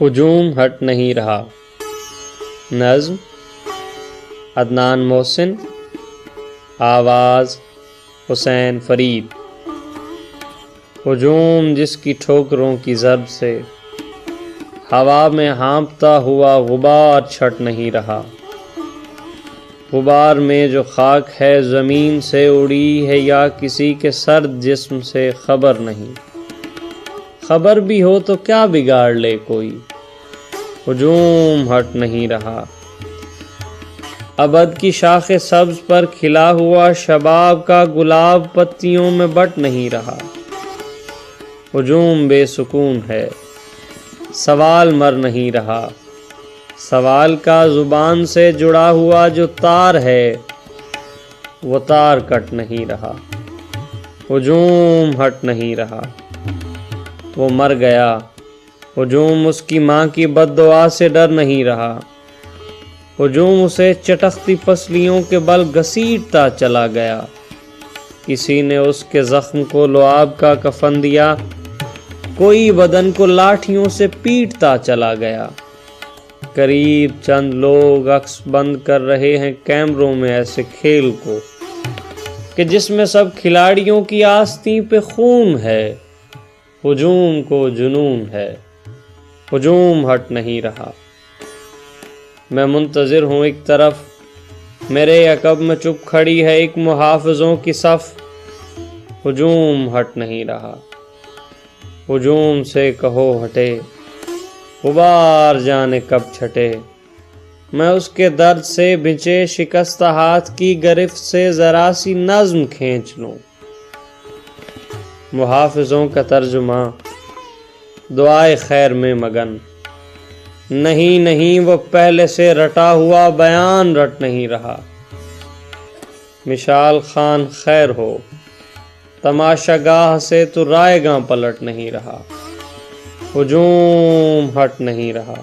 ہجوم ہٹ نہیں رہا۔ نظم عدنان محسن، آواز حسین فرید۔ ہجوم جس کی ٹھوکروں کی ضرب سے ہوا میں ہانپتا ہوا غبار چھٹ نہیں رہا۔ غبار میں جو خاک ہے زمین سے اڑی ہے یا کسی کے سرد جسم سے خبر نہیں۔ خبر بھی ہو تو کیا بگاڑ لے کوئی، ہجوم ہٹ نہیں رہا۔ ابد کی شاخ سبز پر کھلا ہوا شباب کا گلاب پتیوں میں بٹ نہیں رہا۔ ہجوم بے سکون ہے، سوال مر نہیں رہا۔ سوال کا زبان سے جڑا ہوا جو تار ہے وہ تار کٹ نہیں رہا۔ ہجوم ہٹ نہیں رہا۔ وہ مر گیا، ہجوم اس کی ماں کی بد دعا سے ڈر نہیں رہا۔ ہجوم اسے چٹختی پسلیوں کے بل گھسیٹتا چلا گیا۔ کسی نے اس کے زخم کو لعاب کا کفن دیا، کوئی بدن کو لاٹھیوں سے پیٹتا چلا گیا۔ قریب چند لوگ عکس بند کر رہے ہیں کیمروں میں ایسے کھیل کو کہ جس میں سب کھلاڑیوں کی آستین پہ خون ہے۔ ہجوم کو جنون ہے، ہجوم ہٹ نہیں رہا۔ میں منتظر ہوں ایک طرف، میرے عقب میں چپ کھڑی ہے ایک محافظوں کی صف۔ ہجوم ہٹ نہیں رہا۔ ہجوم سے کہو ہٹے، غبار جانے کب چھٹے۔ میں اس کے درد سے بھنچے شکستہ ہاتھ کی گرفت سے ذرا سی نظم کھینچ لوں۔ محافظوں کا ترجمہ دعائے خیر میں مگن۔ نہیں وہ پہلے سے رٹا ہوا بیان رٹ نہیں رہا۔ مشال خان خیر ہو، تماشا گاہ سے تو رائے گاں پلٹ نہیں رہا۔ ہجوم ہٹ نہیں رہا۔